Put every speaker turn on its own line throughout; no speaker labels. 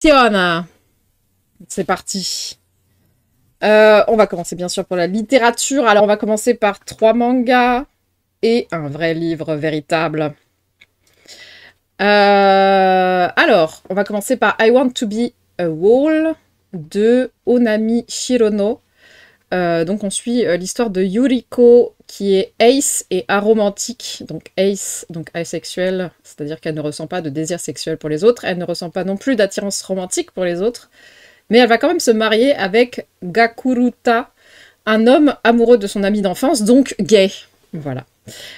Tiona. C'est parti. On va commencer bien sûr pour la littérature. Alors on va commencer par 3 mangas et un vrai livre véritable. Alors, on va commencer par I Want to Be a Wall de Onami Shirono. Donc on suit l'histoire de Yuriko qui est ace et aromantique. Donc ace, donc asexuelle, c'est-à-dire qu'elle ne ressent pas de désir sexuel pour les autres. Elle ne ressent pas non plus d'attirance romantique pour les autres. Mais elle va quand même se marier avec Gakuruta, un homme amoureux de son ami d'enfance, donc gay. Voilà.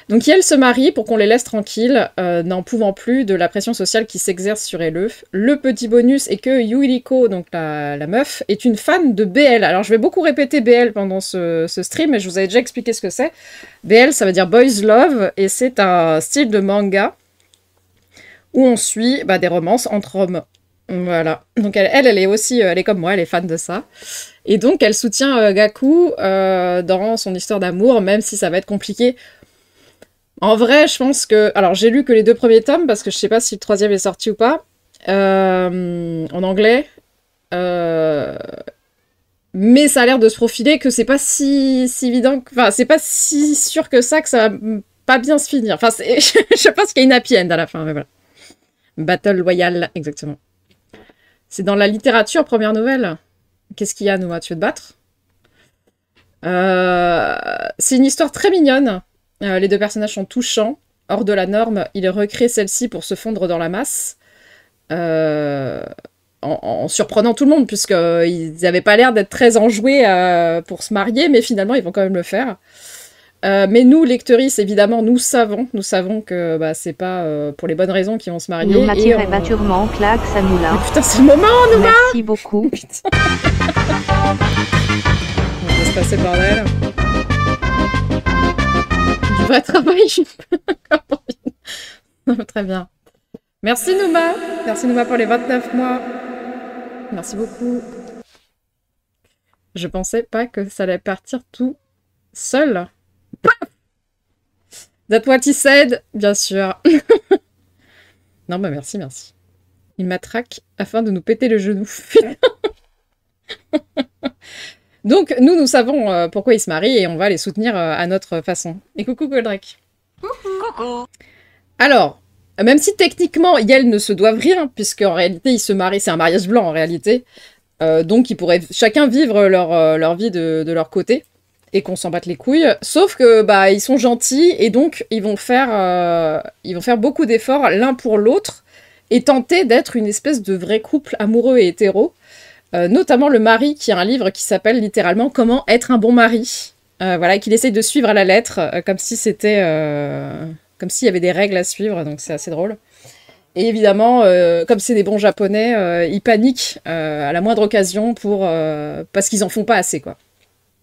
Donc elle se marie pour qu'on les laisse tranquilles, n'en pouvant plus de la pression sociale qui s'exerce sur elle. Le petit bonus est que Yuriko, donc la meuf, est une fan de BL. Alors je vais beaucoup répéter BL pendant ce stream, mais je vous avais déjà expliqué ce que c'est. BL, ça veut dire Boys Love, et c'est un style de manga où on suit des romances entre hommes. Voilà. Donc elle est aussi, elle est comme moi, elle est fan de ça. Et donc elle soutient Gaku dans son histoire d'amour, même si ça va être compliqué. En vrai, je pense que... Alors, j'ai lu que les 2 premiers tomes, parce que je sais pas si le 3e est sorti ou pas, en anglais. Mais ça a l'air de se profiler que c'est pas si évident... Enfin, c'est pas si sûr que ça va pas bien se finir. Enfin, je pense qu'il y a une happy end à la fin, mais voilà. Battle Royale, exactement. C'est dans la littérature, première nouvelle. Qu'est-ce qu'il y a, Noah? Tu veux te battre? C'est une histoire très mignonne. Les 2 personnages sont touchants. Hors de la norme, il recrée celle-ci pour se fondre dans la masse. En surprenant tout le monde, puisqu'ils n'avaient pas l'air d'être très enjoués pour se marier, mais finalement, ils vont quand même le faire. Mais nous, lectrices, évidemment, nous savons que c'est pas pour les bonnes raisons qu'ils vont se marier.
Nous m'attirait baturement, claque, ça nous l'a.
Putain, c'est le moment, Nouma.
Merci beaucoup.
On va se passer le bordel. Du vrai travail. Très bien. Merci Nouma. Merci Nouma pour les 29 mois. Merci beaucoup. Je pensais pas que ça allait partir tout seul. That's what he said, bien sûr. Non, merci. Il m'attraque afin de nous péter le genou. Donc, nous savons pourquoi ils se marient et on va les soutenir à notre façon. Et coucou Goldrake.
Coucou.
Alors, même si techniquement, elles ne se doivent rien, puisqu'en réalité, ils se marient, c'est un mariage blanc en réalité, donc ils pourraient chacun vivre leur vie de leur côté, et qu'on s'en batte les couilles, sauf que ils sont gentils, et donc ils vont faire beaucoup d'efforts l'un pour l'autre, et tenter d'être une espèce de vrai couple amoureux et hétéro. Notamment le mari qui a un livre qui s'appelle littéralement « Comment être un bon mari ». Voilà, qu'il essaye de suivre à la lettre, comme si c'était... comme s'il y avait des règles à suivre, donc c'est assez drôle. Et évidemment, comme c'est des bons japonais, ils paniquent à la moindre occasion parce qu'ils en font pas assez, quoi.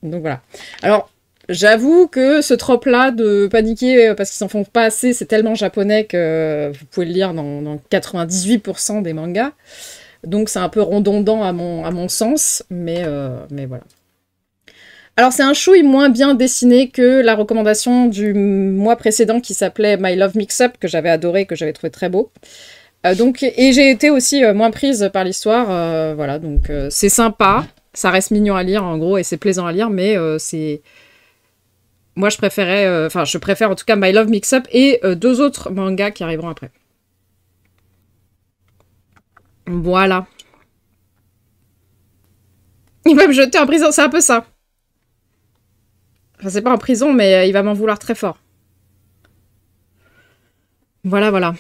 Donc voilà. Alors, j'avoue que ce trope-là de paniquer parce qu'ils en font pas assez, c'est tellement japonais que vous pouvez le lire dans 98% des mangas. Donc c'est un peu redondant à mon sens, mais voilà. Alors c'est un chouï moins bien dessiné que la recommandation du mois précédent qui s'appelait My Love Mix-Up, que j'avais adoré, que j'avais trouvé très beau. Et j'ai été aussi moins prise par l'histoire, voilà, donc c'est sympa, ça reste mignon à lire en gros, et c'est plaisant à lire, mais c'est... Moi je préfère en tout cas My Love Mix-Up et 2 autres mangas qui arriveront après. Voilà. Il va me jeter en prison, c'est un peu ça. Enfin, c'est pas en prison, mais il va m'en vouloir très fort. Voilà.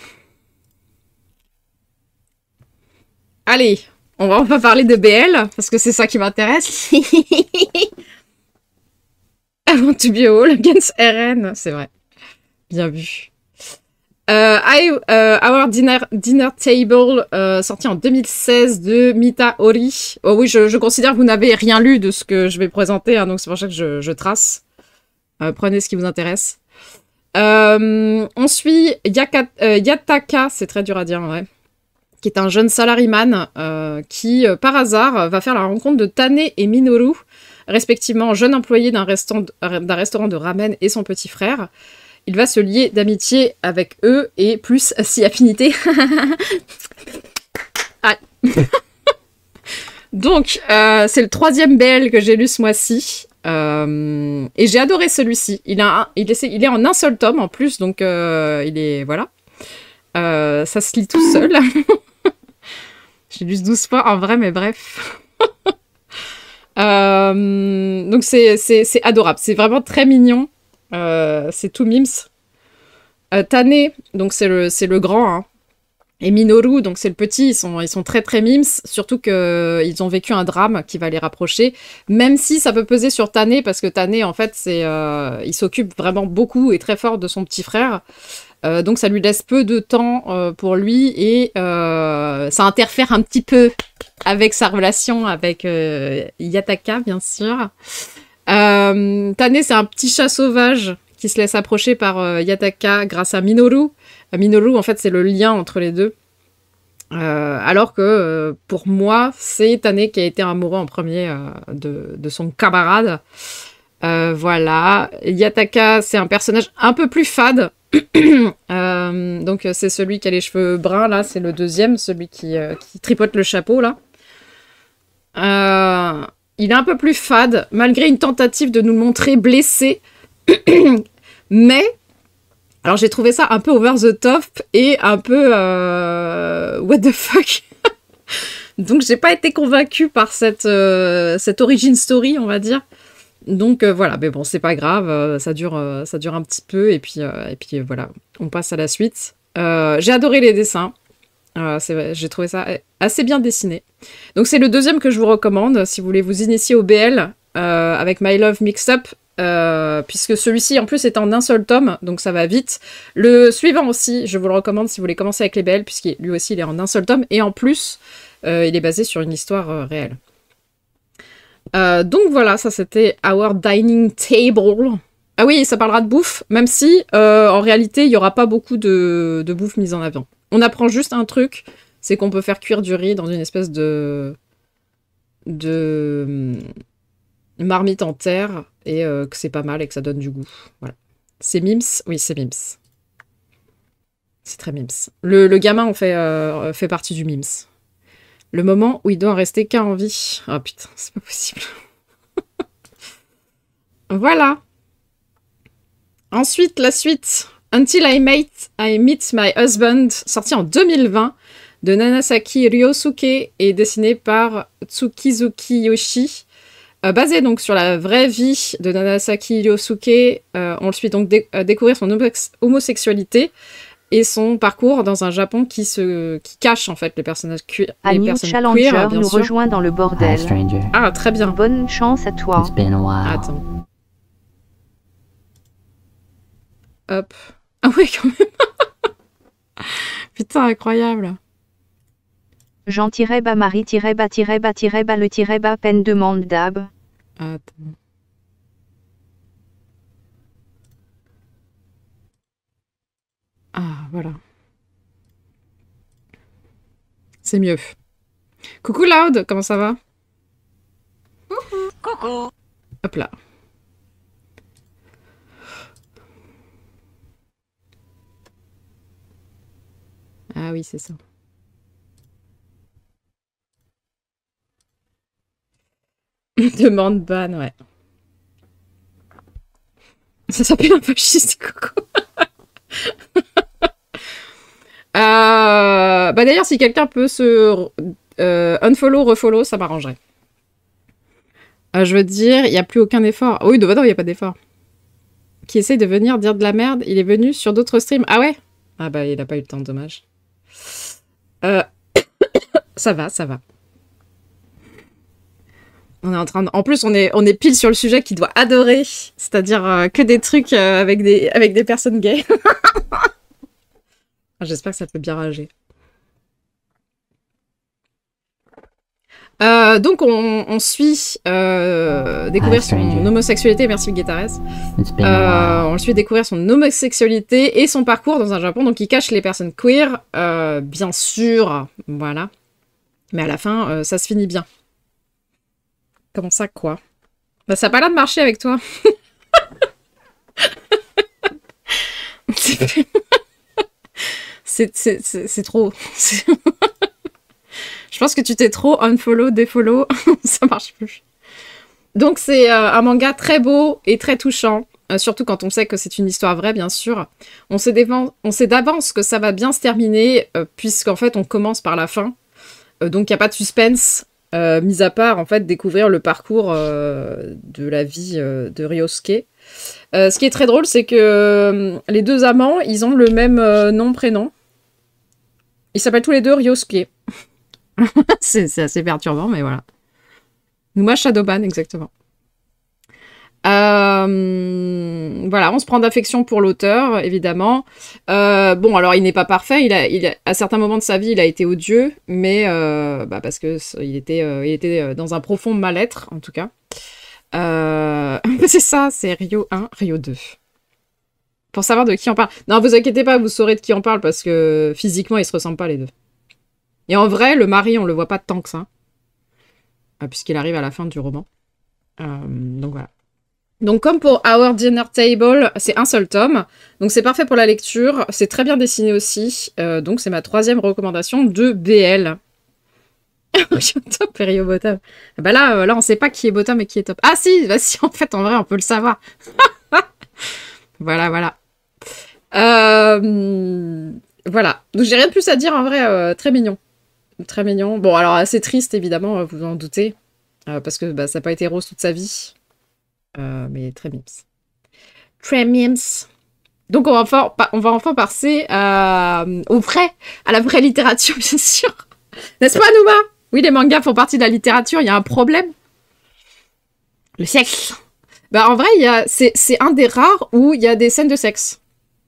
Allez, on va parler de BL, parce que c'est ça qui m'intéresse. I Want to Be All Against RN, c'est vrai. Bien vu. Our Dinner Table, sorti en 2016 de Mita Ori. Oh oui, je considère que vous n'avez rien lu de ce que je vais présenter, hein, donc c'est pour ça que je trace. Prenez ce qui vous intéresse. On suit Yataka, c'est très dur à dire en vrai, qui est un jeune salariman qui, par hasard, va faire la rencontre de Tane et Minoru, respectivement jeune employé d'un restaurant de ramen et son petit frère. Il va se lier d'amitié avec eux et plus si affinité. Ah. Donc, c'est le 3e BL que j'ai lu ce mois-ci. Et j'ai adoré celui-ci. Il est en un seul tome en plus, donc il est... Voilà. Ça se lit tout seul. J'ai lu 12 fois en vrai, mais bref. Donc c'est adorable. C'est vraiment très mignon. C'est tout mims. Tane, donc c'est le grand, hein. Et Minoru, donc c'est le petit, ils sont très très mims, surtout qu'ils ont vécu un drame qui va les rapprocher, même si ça peut peser sur Tane, parce que Tane, en fait, il s'occupe vraiment beaucoup et très fort de son petit frère, donc ça lui laisse peu de temps pour lui, et ça interfère un petit peu avec sa relation avec Yataka, bien sûr. Tane, c'est un petit chat sauvage qui se laisse approcher par Yataka grâce à Minoru. Minoru, en fait, c'est le lien entre les deux. Alors que, pour moi, c'est Tane qui a été amoureux en premier de son camarade. Voilà. Yataka, c'est un personnage un peu plus fade. Donc, c'est celui qui a les cheveux bruns, là. C'est le deuxième, celui qui tripote le chapeau, là. Il est un peu plus fade, malgré une tentative de nous le montrer blessé. Mais... Alors j'ai trouvé ça un peu over the top et un peu what the fuck. Donc j'ai pas été convaincue par cette origin story, on va dire. Donc voilà, mais bon, c'est pas grave, ça dure un petit peu et puis voilà, on passe à la suite. J'ai adoré les dessins. J'ai trouvé ça assez bien dessiné. Donc c'est le deuxième que je vous recommande si vous voulez vous initier au BL avec My Love Mixed Up. Puisque celui-ci en plus est en un seul tome, donc ça va vite. Le suivant aussi, je vous le recommande si vous voulez commencer avec les BL, puisqu'il lui aussi il est en un seul tome, et en plus il est basé sur une histoire réelle. Donc voilà, ça c'était Our Dining Table. Ah oui, ça parlera de bouffe, même si en réalité il n'y aura pas beaucoup de bouffe mise en avant. On apprend juste un truc, c'est qu'on peut faire cuire du riz dans une espèce de marmite en terre et que c'est pas mal et que ça donne du goût. Voilà. C'est mims? Oui, c'est mims. C'est très mims. Le gamin en fait partie du mims. Le moment où il doit en rester qu'un en vie. Oh putain, c'est pas possible. Voilà. Ensuite, la suite. Until I Meet My Husband, sorti en 2020, de Nanasaki Ryosuke et dessiné par Tsukizuki Yoshi. Basé donc sur la vraie vie de Nanasaki Ryosuke, on le suit donc découvrir son homosexualité et son parcours dans un Japon qui cache en fait les personnes queer,
New Challenger
bien
nous
sûr.
rejoint dans le bordel.
Hi, stranger.
Ah, très bien.
Bonne chance à toi.
It's been a while.
Attends. Hop. Ah ouais, quand même. Putain, incroyable.
Jean-bas Marie-bas le peine demande d'ab.
Attends. Ah, voilà. C'est mieux. Coucou Loud, comment ça va?
Coucou.
Hop là. Ah oui, c'est ça. Demande ban, ouais. Ça s'appelle un fasciste, coucou. Bah d'ailleurs, si quelqu'un peut se unfollow, refollow, ça m'arrangerait. Je veux dire, il n'y a plus aucun effort. Oh oui, non, il n'y a pas d'effort. Qui essaye de venir dire de la merde, il est venu sur d'autres streams. Ah ouais? Ah bah, il n'a pas eu le temps, dommage. Ça va, ça va. On est en train de... En plus, on est pile sur le sujet qu'il doit adorer. C'est-à-dire que des trucs avec des personnes gays. J'espère que ça peut bien rager. Donc on suit découvrir son homosexualité. Merci Guitarès. On le suit découvrir son homosexualité et son parcours dans un Japon donc qui cache les personnes queer, bien sûr, voilà. Mais à la fin, ça se finit bien. Comment ça, quoi? Bah ça a pas l'air de marcher avec toi. C'est trop. Je pense que tu t'es trop unfollow, défollow, ça marche plus. Donc c'est un manga très beau et très touchant, surtout quand on sait que c'est une histoire vraie, bien sûr. On sait d'avance que ça va bien se terminer, puisqu'en fait on commence par la fin. Donc il n'y a pas de suspense, mis à part en fait découvrir le parcours de la vie de Ryosuke. Ce qui est très drôle, c'est que les deux amants, ils ont le même nom-prénom. Ils s'appellent tous les deux Ryosuke. C'est assez perturbant, mais voilà. Numa Shadowban, exactement. Voilà, on se prend d'affection pour l'auteur, évidemment. Bon, alors il n'est pas parfait. À certains moments de sa vie, il a été odieux, mais parce que il était dans un profond mal-être, en tout cas. C'est ça, c'est Rio 1, Rio 2. Pour savoir de qui on parle. Non, vous inquiétez pas, vous saurez de qui on parle parce que physiquement, ils se ressemblent pas les deux. Et en vrai, le mari, on le voit pas tant que ça. Puisqu'il arrive à la fin du roman. Donc voilà. Donc comme pour Our Dinner Table, c'est un seul tome. Donc c'est parfait pour la lecture. C'est très bien dessiné aussi. Donc c'est ma 3e recommandation de BL. Top et Rio Bottom. Bah là, on sait pas qui est bottom et qui est top. Ah si, bah si, en fait, en vrai, on peut le savoir. Voilà. Voilà. Donc j'ai rien de plus à dire, en vrai, très mignon. Très mignon. Bon, alors assez triste, évidemment, vous en doutez. Parce que ça n'a pas été rose toute sa vie. Mais très mims. Très mims. Donc on va enfin passer à la vraie littérature, bien sûr. N'est-ce pas, Nouma? Oui, les mangas font partie de la littérature, il y a un problème. Le sexe. Bah en vrai, c'est un des rares où il y a des scènes de sexe.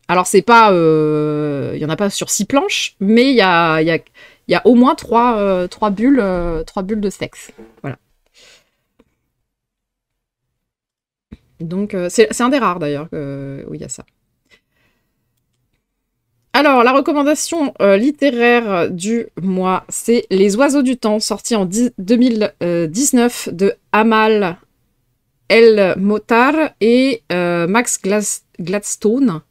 Alors c'est pas... il y en a pas sur 6 planches, mais il y a au moins 3 bulles de sexe. Voilà. Donc c'est un des rares d'ailleurs où il y a ça. Alors, la recommandation littéraire du mois, c'est Les Oiseaux du Temps, sorti en 2019 de Amal El Motar et Max Gladstone.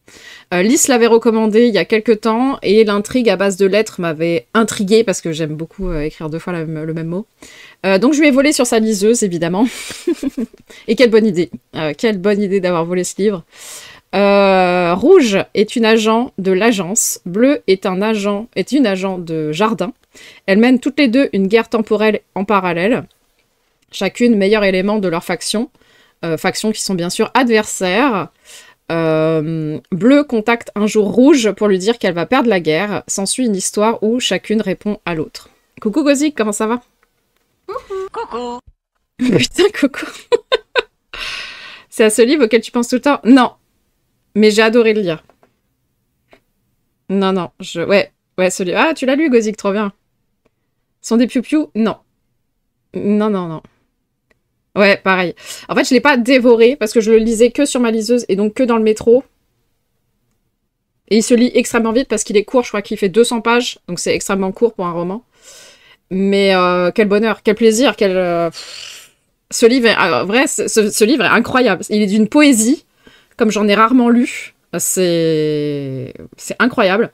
Lys l'avait recommandé il y a quelques temps et l'intrigue à base de lettres m'avait intriguée parce que j'aime beaucoup écrire 2 fois le même mot. Donc je lui ai volé sur sa liseuse, évidemment. Et quelle bonne idée. Quelle bonne idée d'avoir volé ce livre. Rouge est une agent de l'agence, Bleu est une agent de jardin. Elles mènent toutes les deux une guerre temporelle en parallèle, chacune meilleur élément de leur faction, factions qui sont bien sûr adversaires. Bleu contacte un jour Rouge pour lui dire qu'elle va perdre la guerre. S'ensuit une histoire où chacune répond à l'autre. Coucou Gozik, comment ça va?
Coucou.
Putain, coucou. C'est à ce livre auquel tu penses tout le temps? Non. Mais j'ai adoré le lire. Non, ouais, ce livre. Ah, tu l'as lu, Gozik, trop bien. Sont des piou-piou? Non. Non. Ouais, pareil. En fait, je l'ai pas dévoré parce que je le lisais que sur ma liseuse et donc que dans le métro. Et il se lit extrêmement vite parce qu'il est court, je crois qu'il fait 200 pages, donc c'est extrêmement court pour un roman. Mais quel bonheur, quel plaisir, ce livre ce livre est incroyable. Il est d'une poésie, comme j'en ai rarement lu. C'est incroyable.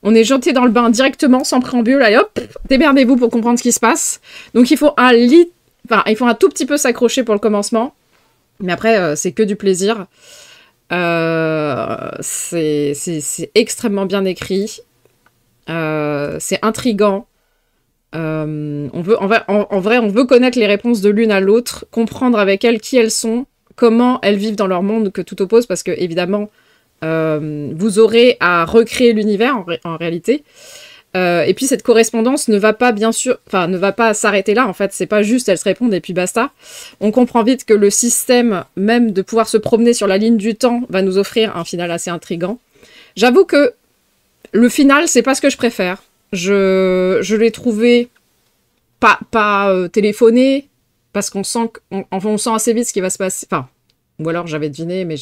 On est jeté dans le bain directement, sans préambule. Allez hop, démerdez-vous pour comprendre ce qui se passe. Donc il faut il faut un tout petit peu s'accrocher pour le commencement. Mais après, c'est que du plaisir. C'est extrêmement bien écrit. C'est intriguant. En vrai, on veut connaître les réponses de l'une à l'autre, comprendre avec elles qui elles sont, comment elles vivent dans leur monde que tout oppose, parce que évidemment, vous aurez à recréer l'univers en réalité. Et puis cette correspondance ne va pas s'arrêter là. En fait, c'est pas juste elles se répondent et puis basta. On comprend vite que le système même de pouvoir se promener sur la ligne du temps va nous offrir un final assez intriguant. J'avoue que le final, c'est pas ce que je préfère. Je l'ai trouvé pas téléphoné, parce qu'on sent assez vite ce qui va se passer. Enfin, ou alors j'avais deviné, mais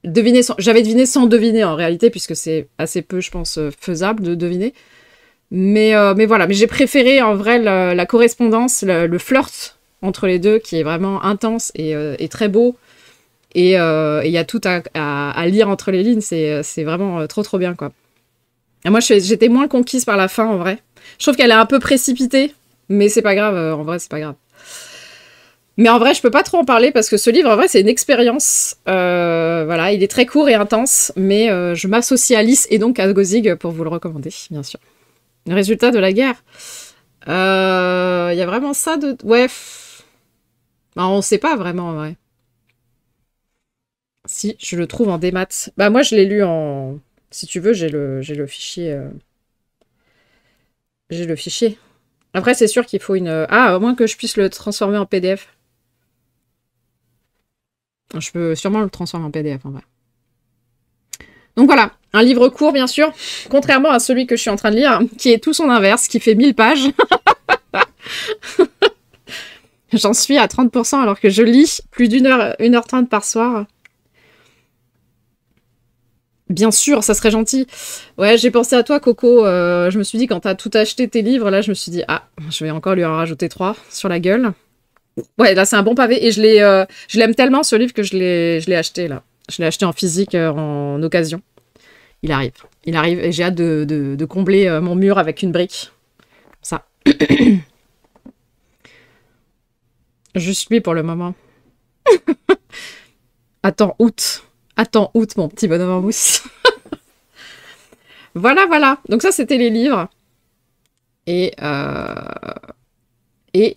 j'avais deviné sans deviner en réalité, puisque c'est assez peu, je pense, faisable de deviner. Mais voilà, mais j'ai préféré en vrai la correspondance, le flirt entre les deux, qui est vraiment intense et très beau. Et il y a tout à lire entre les lignes, c'est vraiment trop bien, quoi. Et moi, j'étais moins conquise par la fin, en vrai. Je trouve qu'elle est un peu précipitée. Mais c'est pas grave, en vrai, c'est pas grave. Mais en vrai, je peux pas trop en parler parce que ce livre, en vrai, c'est une expérience. Voilà, il est très court et intense, mais je m'associe à Alice et donc à Gozig pour vous le recommander, bien sûr. Le résultat de la guerre. Il y a vraiment ça de... Ouais. Bah, on sait pas vraiment, en vrai. Si, je le trouve en démat. Bah, moi, je l'ai lu en... Si tu veux, j'ai le fichier... J'ai le fichier. Après, c'est sûr qu'il faut une... Ah, au moins que je puisse le transformer en PDF. Je peux sûrement le transformer en PDF, en vrai. Donc voilà, un livre court, bien sûr, contrairement à celui que je suis en train de lire, qui est tout son inverse, qui fait 1000 pages. J'en suis à 30% alors que je lis plus d'une heure, 1h30 par soir. Bien sûr, ça serait gentil. Ouais, j'ai pensé à toi, Coco. Je me suis dit, quand t'as tout acheté tes livres, là, je me suis dit, ah, je vais encore lui en rajouter 3 sur la gueule. Ouais, là, c'est un bon pavé. Et je l'aime tellement, ce livre, que je l'ai acheté, là. Je l'ai acheté en physique, en occasion. Il arrive. Il arrive. Et j'ai hâte de combler mon mur avec une brique. Ça. Juste lui pour le moment. Attends, août. Attends, août, mon petit bonhomme en mousse. Voilà, voilà. Donc ça, c'était les livres. Et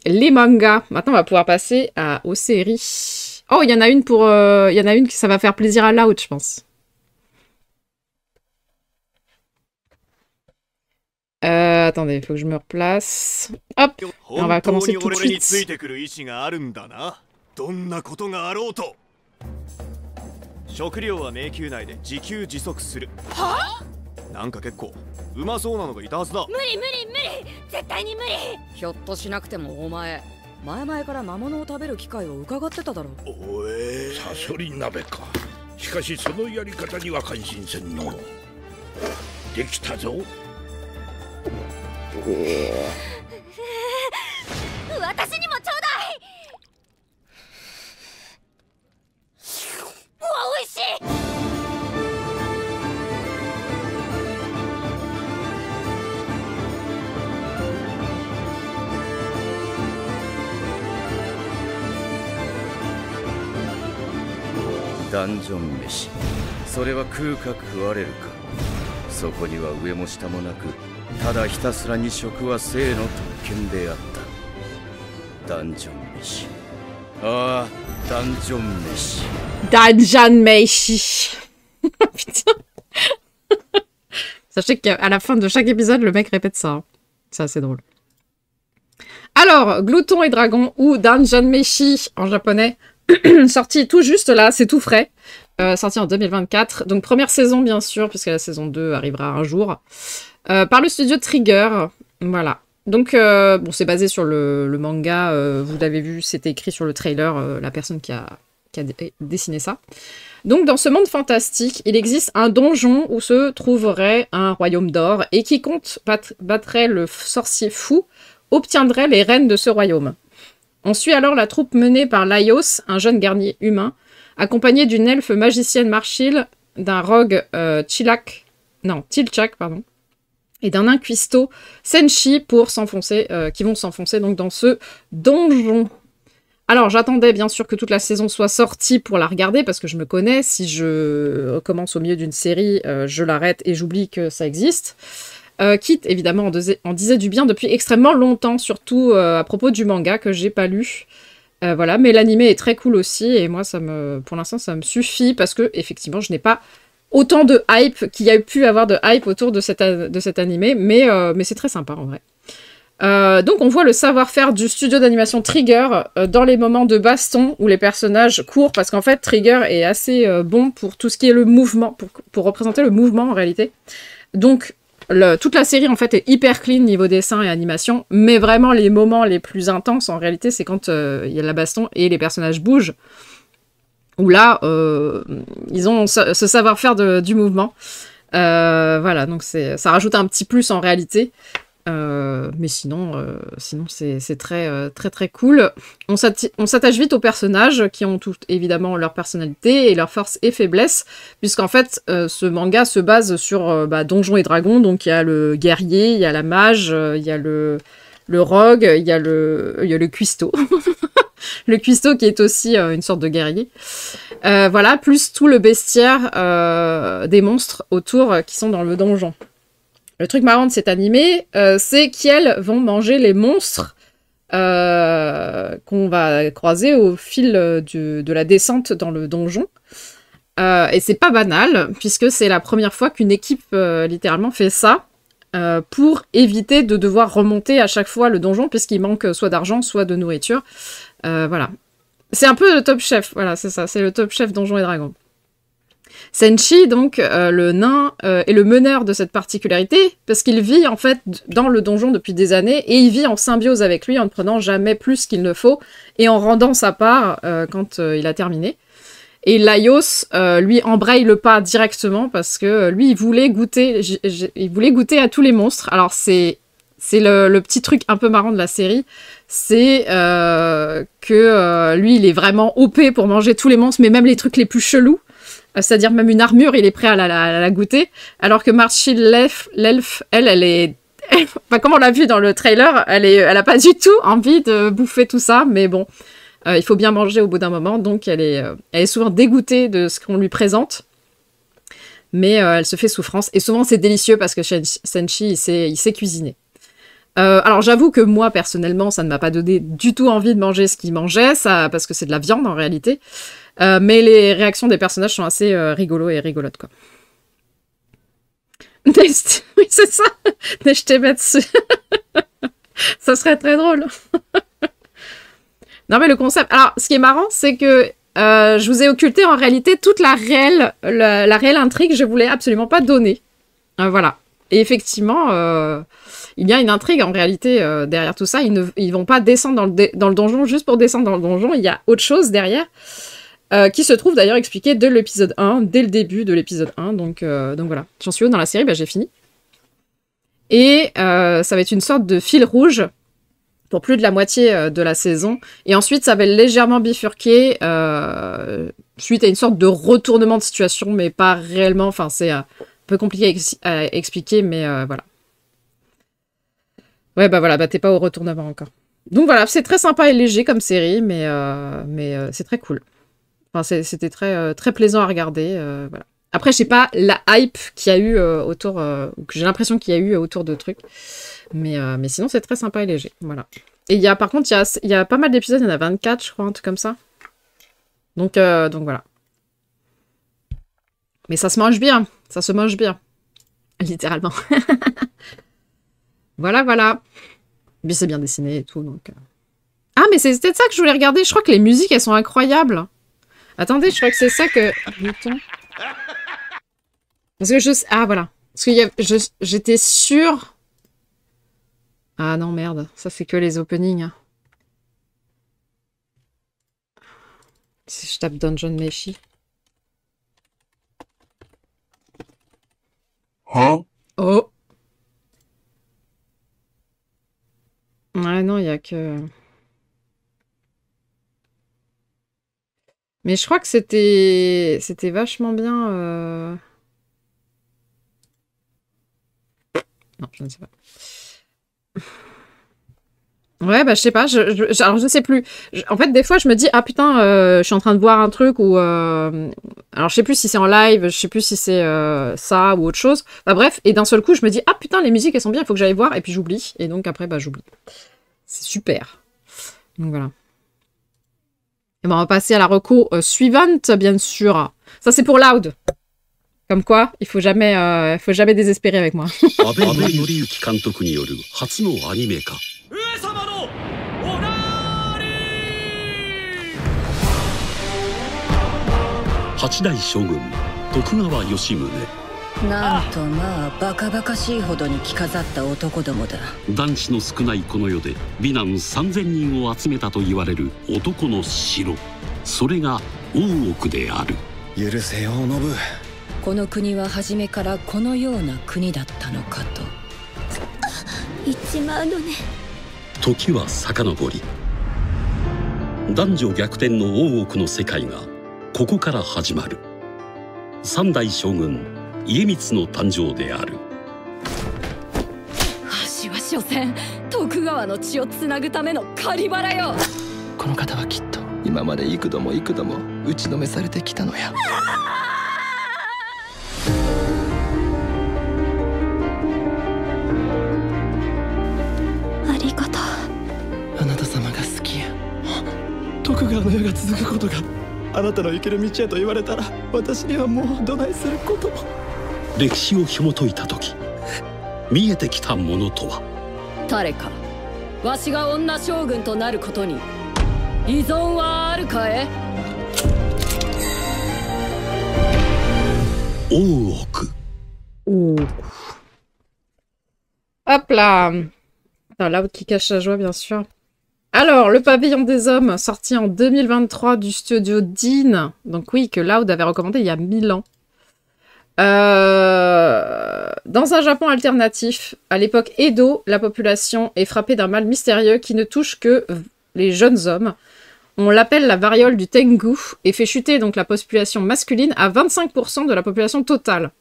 les mangas. Maintenant, on va pouvoir passer aux séries. Oh, il y en a une pour... Il y en a une qui ça va faire plaisir à Loud, je pense. Attendez, il faut que je me replace. Hop, on va commencer tout de suite.
食料は迷宮内で自給自足する。はあ？なんか結構うまそうなのがいたはずだ。無理無理無理、絶対に無理。ひょっとしなくてもお前、前々から魔物を食べる機会を伺ってただろ。おえ、サソリ鍋か。しかしそのやり方には感心せんの。できたぞ。私にもちょうだい。うわ、美味しい。ダンジョン飯、それは食うか食われるか。そこには上も下もなく、ただひたすらに食は生の特権であった。ダンジョン飯。ああ、ダンジョン飯。ダンジョン飯。Putain. Sachez qu'à la fin de chaque épisode, le mec répète ça. C'est assez drôle. Alors, Glouton et Dragon, ou Dungeon Meshi en japonais, sorti tout juste là, c'est tout frais. Sorti en 2024. Donc première saison, bien sûr, puisque la saison 2 arrivera un jour. Par le studio Trigger. Voilà. Donc, bon, c'est basé sur le manga. Vous l'avez vu, c'était écrit sur le trailer, la personne qui a dessiné ça. Donc, dans ce monde fantastique, il existe un donjon où se trouverait un royaume d'or, et quiconque battrait le sorcier fou obtiendrait les rênes de ce royaume. On suit alors la troupe menée par Laios, un jeune guerrier humain, accompagné d'une elfe magicienne Marshil, d'un rogue Tilchak, pardon, et d'un nain cuistot Senshi pour s'enfoncer, qui vont s'enfoncer donc dans ce donjon. Alors j'attendais bien sûr que toute la saison soit sortie pour la regarder, parce que je me connais, si je recommence au milieu d'une série, je l'arrête et j'oublie que ça existe. Quitte évidemment en disait du bien depuis extrêmement longtemps, surtout à propos du manga que j'ai pas lu. Voilà, mais l'animé est très cool aussi, et moi pour l'instant ça me suffit, parce que effectivement je n'ai pas autant de hype qu'il y a pu avoir de hype autour de cet animé, mais c'est très sympa en vrai. Donc on voit le savoir-faire du studio d'animation Trigger dans les moments de baston où les personnages courent, parce qu'en fait Trigger est assez bon pour tout ce qui est le mouvement, pour représenter le mouvement en réalité. Donc toute la série en fait est hyper clean niveau dessin et animation, mais vraiment les moments les plus intenses en réalité c'est quand il y a la baston et les personnages bougent, où là ils ont ce savoir-faire du mouvement. Voilà, donc ça rajoute un petit plus en réalité. Mais sinon c'est très très cool. On s'attache vite aux personnages qui ont tout évidemment leur personnalité et leurs forces et faiblesses, puisqu'en fait ce manga se base sur Donjons et Dragons. Donc il y a le guerrier, il y a la mage, il y a
le rogue, il y a le cuistot. Le cuistot qui est aussi une sorte de guerrier. Voilà, plus tout le bestiaire des monstres autour qui sont dans le donjon. Le truc marrant de cet animé, c'est qu'elles vont manger les monstres qu'on va croiser au fil de la descente dans le donjon. Et c'est pas banal, puisque c'est la première fois qu'une équipe littéralement fait ça pour éviter de devoir remonter à chaque fois le donjon, puisqu'il manque soit d'argent, soit de nourriture. Voilà. C'est un peu le Top Chef, voilà, c'est ça, c'est le Top Chef Donjons et Dragons. Senshi, donc, le nain, est le meneur de cette particularité, parce qu'il vit, en fait, dans le donjon depuis des années, et il vit en symbiose avec lui, en ne prenant jamais plus qu'il ne faut, et en rendant sa part quand il a terminé. Et Laios, lui, embraye le pas directement, parce que lui, il voulait goûter à tous les monstres. Alors, c'est le petit truc un peu marrant de la série, c'est que lui, il est vraiment OP pour manger tous les monstres, mais même les trucs les plus chelous. C'est-à-dire même une armure, il est prêt à la goûter. Alors que Marchil l'elfe, elle est... Enfin, comme on l'a vu dans le trailer, elle a pas du tout envie de bouffer tout ça, mais bon, il faut bien manger au bout d'un moment, donc elle est souvent dégoûtée de ce qu'on lui présente. Mais elle se fait souffrance. Et souvent, c'est délicieux parce que Senshi, il sait cuisiner. Alors j'avoue que moi personnellement ça ne m'a pas donné du tout envie de manger ce qu'il mangeait, ça, parce que c'est de la viande en réalité, mais les réactions des personnages sont assez rigolos et rigolotes quoi. Oui c'est ça, Neshtemetsu. Ça serait très drôle. Non mais le concept, alors ce qui est marrant c'est que je vous ai occulté en réalité toute la réelle intrigue, je voulais absolument pas donner. Voilà. Et effectivement, il y a une intrigue en réalité derrière tout ça. Ils vont pas descendre dans le donjon juste pour descendre dans le donjon. Il y a autre chose derrière qui se trouve d'ailleurs expliqué dès l'épisode 1, dès le début de l'épisode 1. Donc voilà. J'en suis où dans la série? J'ai fini. Et ça va être une sorte de fil rouge pour plus de la moitié de la saison. Et ensuite, ça va légèrement bifurquer suite à une sorte de retournement de situation, mais pas réellement. Enfin, c'est... peu compliqué à expliquer, mais voilà. Ouais, bah voilà, t'es pas au retournement encore. Donc voilà, c'est très sympa et léger comme série, mais c'est très cool. Enfin, c'était très, très plaisant à regarder, voilà. Après, je sais pas la hype qu'il y a eu autour, que j'ai l'impression qu'il y a eu autour de trucs, mais sinon, c'est très sympa et léger, voilà. Et par contre, il y a pas mal d'épisodes, il y en a 24, je crois, un truc comme ça. Donc voilà. Mais ça se mange bien. Ça se mange bien. Littéralement. Voilà. Mais c'est bien dessiné et tout, donc... Ah, mais c'est peut-être ça que je voulais regarder. Je crois que les musiques, elles sont incroyables. Attendez, je crois que c'est ça que... Parce que Ah, voilà. Parce que j'étais sûre... Ah non, merde. Ça, c'est que les openings. Si je tape Dungeon Meshi...
Hein?
Oh. Ouais, non, il y a que... Mais je crois que c'était vachement bien... Non, je ne sais pas. Ouais, bah je sais pas, alors je sais plus. En fait, des fois, je me dis, ah putain, je suis en train de voir un truc ou... Alors, je sais plus si c'est en live, je sais plus si c'est ça ou autre chose. Bah bref, et d'un seul coup, je me dis, ah putain, les musiques, elles sont bien, il faut que j'aille voir. Et puis j'oublie. Et donc après, bah j'oublie. C'est super. Donc voilà. Et ben, on va passer à la reco suivante, bien sûr. Ça, c'est pour Loud. Comme quoi, il faut jamais désespérer avec moi.
八代将軍徳川吉宗なんとまあバカバカしいほどに着飾った男どもだ男子の少ないこの世で美男3000人を集めたと言われる男の城それが大奥である許せよ信この国は初めからこのような国だったのかと言っちまうのね時は遡り男女逆転の大奥の世界がここから始まる三代将軍家光の誕生であるわしは所詮
徳川の血をつなぐための狩払よ。
この方はきっと今まで幾度も幾度も打ちのめされてきたのや。
ありがとう。
あなた様が好きや。徳川の世が続くことがあなたの行ける道へと言われたら、私にはもうどないすることも。
歴史を紐解いた時見えてきたものとは。
誰かわしが女将軍となることに依存はあるかえ。
大奥。
Hop là. Attends, là qui cache la joie, bien sûr. Alors, le pavillon des hommes, sorti en 2023 du studio Dean. Donc oui, que Loud avait recommandé il y a 1000 ans. Dans un Japon alternatif, à l'époque Edo, la population est frappée d'un mal mystérieux qui ne touche que les jeunes hommes. On l'appelle la variole du Tengu et fait chuter donc la population masculine à 25% de la population totale.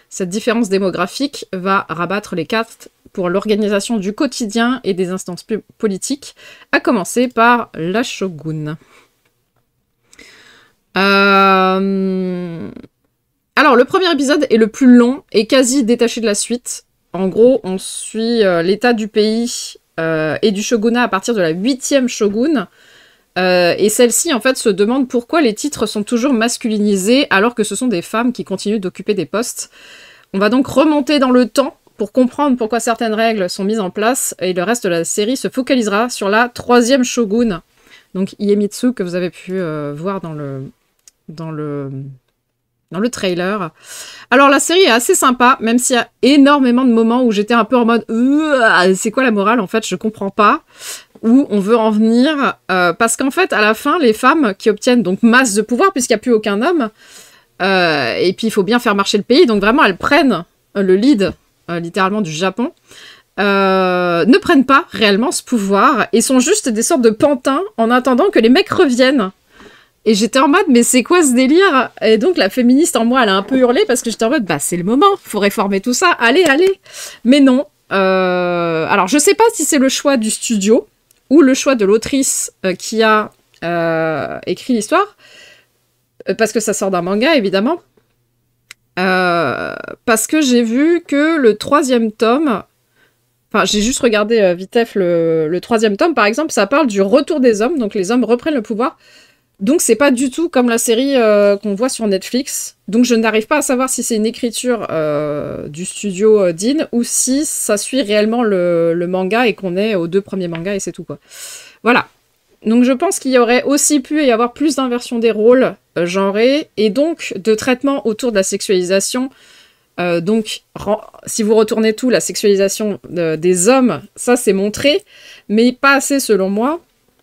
Cette différence démographique va rabattre les cartes pour l'organisation du quotidien et des instances politiques, à commencer par la shogun. Alors, le premier épisode est le plus long et quasi détaché de la suite. En gros, on suit l'état du pays et du shogunat à partir de la 8e shogun. Et celle-ci, en fait, se demande pourquoi les titres sont toujours masculinisés alors que ce sont des femmes qui continuent d'occuper des postes. On va donc remonter dans le temps pour comprendre pourquoi certaines règles sont mises en place, et le reste de la série se focalisera sur la 3e shogun, donc Iemitsu, que vous avez pu voir dans le trailer. Alors la série est assez sympa, même s'il y a énormément de moments où j'étais un peu en mode c'est quoi la morale en fait, je comprends pas où on veut en venir, parce qu'en fait à la fin les femmes qui obtiennent donc masse de pouvoir puisqu'il n'y a plus aucun homme, et puis il faut bien faire marcher le pays, donc vraiment elles prennent le lead littéralement du Japon, ne prennent pas réellement ce pouvoir et sont juste des sortes de pantins en attendant que les mecs reviennent. Et j'étais en mode, mais c'est quoi ce délire? Et donc la féministe en moi, elle a un peu hurlé parce que j'étais en mode, bah c'est le moment, faut réformer tout ça, allez, allez. Mais non. Alors je sais pas si c'est le choix du studio ou le choix de l'autrice qui a écrit l'histoire, parce que ça sort d'un manga évidemment. Parce que j'ai vu que le 3e tome, enfin j'ai juste regardé vitef le 3e tome par exemple, ça parle du retour des hommes, donc les hommes reprennent le pouvoir. Donc c'est pas du tout comme la série qu'on voit sur Netflix. Donc je n'arrive pas à savoir si c'est une écriture du studio Dean ou si ça suit réellement le manga et qu'on est aux 2 premiers mangas et c'est tout quoi. Voilà. Donc je pense qu'il y aurait aussi pu y avoir plus d'inversion des rôles genrés et donc de traitement autour de la sexualisation. Donc si vous retournez tout, la sexualisation des hommes, ça c'est montré, mais pas assez selon moi.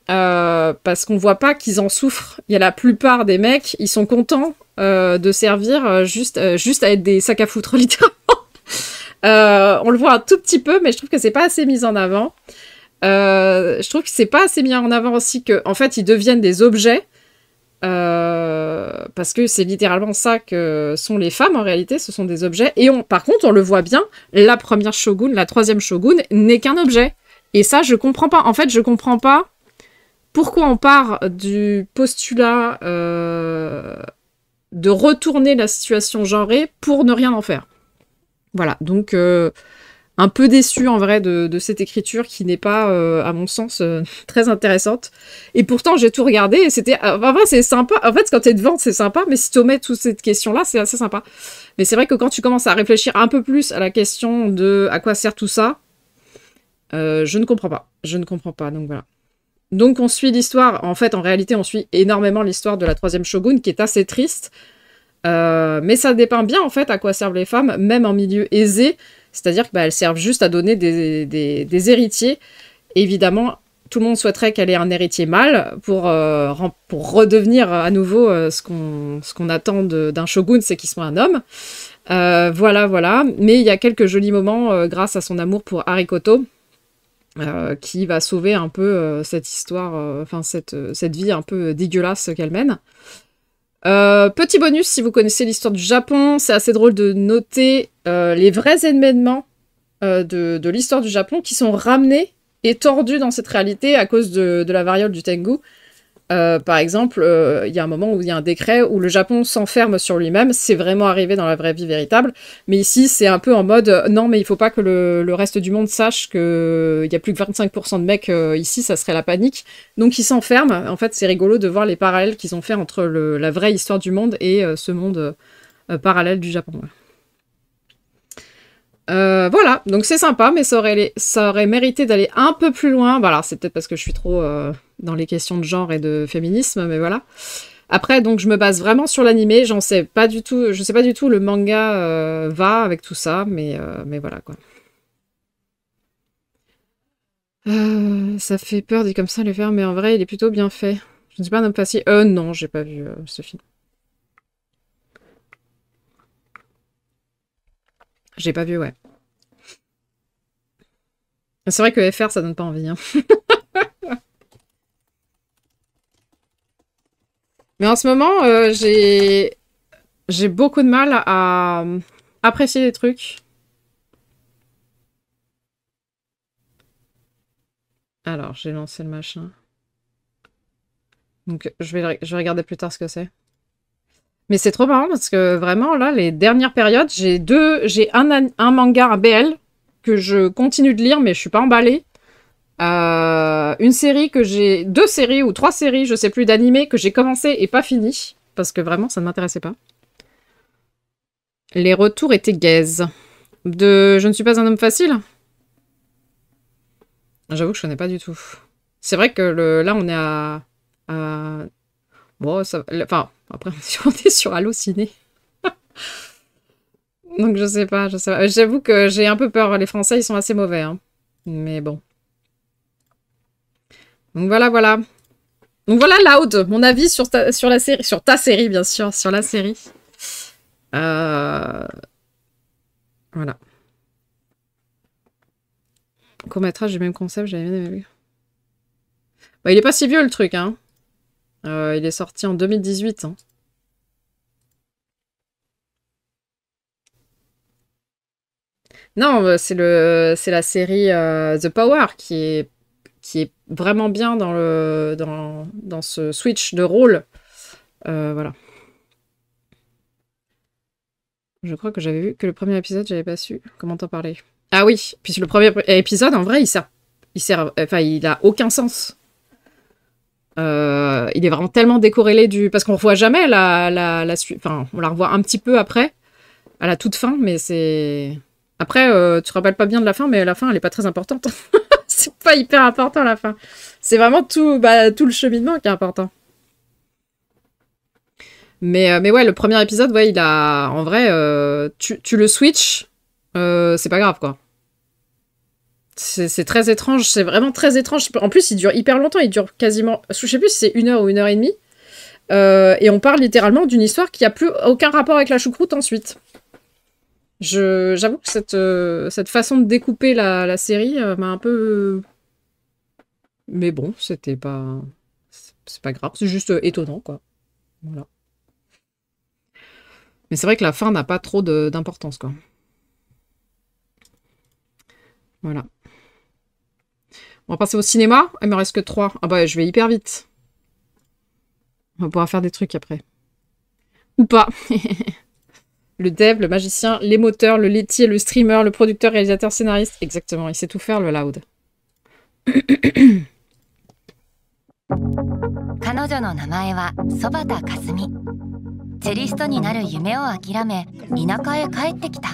Parce qu'on voit pas qu'ils en souffrent. Il y a la plupart des mecs, ils sont contents de servir juste à être des sacs à foutre, littéralement. On le voit un tout petit peu, mais je trouve que c'est pas assez mis en avant. Je trouve que c'est pas assez mis en avant aussi que, en fait, ils deviennent des objets. Parce que c'est littéralement ça que sont les femmes, en réalité, ce sont des objets. Et par contre, on le voit bien, la première shogun, la 3e shogun, n'est qu'un objet. Et ça, je comprends pas. En fait, je comprends pas pourquoi on part du postulat de retourner la situation genrée pour ne rien en faire. Voilà, donc un peu déçu en vrai de cette écriture qui n'est pas, à mon sens, très intéressante. Et pourtant, j'ai tout regardé et c'était... Enfin, c'est sympa. En fait, quand t'es devant, c'est sympa, mais si tu omets toute cette question-là, c'est assez sympa. Mais c'est vrai que quand tu commences à réfléchir un peu plus à la question de à quoi sert tout ça, je ne comprends pas. Je ne comprends pas, donc voilà. Donc on suit l'histoire, en fait en réalité on suit énormément l'histoire de la 3e shogun qui est assez triste, mais ça dépeint bien en fait à quoi servent les femmes, même en milieu aisé, c'est-à-dire qu'elles servent juste à donner des héritiers. Évidemment, tout le monde souhaiterait qu'elle ait un héritier mâle pour redevenir à nouveau ce qu'on attend d'un shogun, c'est qu'il soit un homme. Voilà, mais il y a quelques jolis moments grâce à son amour pour Arikoto, qui va sauver un peu cette histoire, cette vie un peu dégueulasse qu'elle mène. Petit bonus, si vous connaissez l'histoire du Japon, c'est assez drôle de noter les vrais événements de l'histoire du Japon qui sont ramenés est tordu dans cette réalité à cause de la variole du Tengu. Par exemple, il y a un moment où il y a un décret où le Japon s'enferme sur lui-même. C'est vraiment arrivé dans la vraie vie véritable. Mais ici, c'est un peu en mode non, mais il faut pas que le reste du monde sache qu'il y a plus que 25% de mecs ici, ça serait la panique. Donc ils s'enferment. En fait, c'est rigolo de voir les parallèles qu'ils ont fait entre la vraie histoire du monde et ce monde parallèle du Japon. Voilà, donc c'est sympa, mais ça aurait mérité d'aller un peu plus loin. Voilà, c'est peut-être parce que je suis trop dans les questions de genre et de féminisme, mais voilà. Après, donc je me base vraiment sur l'animé, je sais pas du tout où le manga va avec tout ça, mais voilà quoi. Ça fait peur dit comme ça les faire, mais en vrai il est plutôt bien fait. Je ne suis pas un homme facile. Non, j'ai pas vu ce film. J'ai pas vu, ouais. C'est vrai que FR, ça donne pas envie. Hein. Mais en ce moment, j'ai beaucoup de mal à apprécier les trucs. Alors, j'ai lancé le machin. Donc, je vais regarder plus tard ce que c'est. Mais c'est trop marrant parce que vraiment, là, les dernières périodes, j'ai un manga, un BL, que je continue de lire, mais je suis pas emballée. Une série que j'ai... 2 séries ou 3 séries, je sais plus, d'animés que j'ai commencé et pas fini. Parce que vraiment, ça ne m'intéressait pas. Les retours étaient gaze. Je ne suis pas un homme facile. J'avoue que je connais pas du tout. C'est vrai que là, on est à... Bon, ça... Enfin... Après, on est sur Allociné. Donc, je sais pas. J'avoue que j'ai un peu peur. Les Français, ils sont assez mauvais. Hein. Mais bon. Donc, voilà. Donc, voilà, Loud. Mon avis sur la série. Sur ta série, bien sûr. Sur la série. Voilà. Court-métrage du même concept, j'avais bien aimé. Bah, il est pas si vieux, le truc, hein. Il est sorti en 2018. Hein. Non, c'est la série The Power qui est vraiment bien dans ce switch de rôle. Voilà. Je crois que j'avais vu que le premier épisode, j'avais pas su comment t'en parler. Ah oui, puis le premier épisode, en vrai, il a aucun sens. Il est vraiment tellement décorrélé parce qu'on revoit jamais la suite. Enfin, on la revoit un petit peu après, à la toute fin, mais c'est... Après, tu te rappelles pas bien de la fin, mais la fin, elle est pas très importante. C'est pas hyper important, la fin. C'est vraiment tout le cheminement qui est important. Mais ouais, le premier épisode, ouais, il a... En vrai, tu le switch, c'est pas grave, quoi. C'est très étrange, c'est vraiment très étrange. En plus, il dure hyper longtemps, il dure quasiment... Je sais plus si c'est 1 heure ou 1 heure et demie. Et on parle littéralement d'une histoire qui a plus aucun rapport avec la choucroute ensuite. J'avoue que cette façon de découper la série m'a un peu... Mais bon, c'était pas... C'est pas grave, c'est juste étonnant, quoi. Voilà. Mais c'est vrai que la fin n'a pas trop d'importance, quoi. Voilà. On va passer au cinéma. Il me reste que 3. Ah bah, je vais hyper vite. On va pouvoir faire des trucs après. Ou pas. Le dev, le magicien, les moteurs, le laitier, le streamer, le producteur, réalisateur, scénariste. Exactement, il sait tout faire, le Loud.
彼女の名前は曽畑かすみ。チェリストになる夢を諦め田舎へ帰ってきた。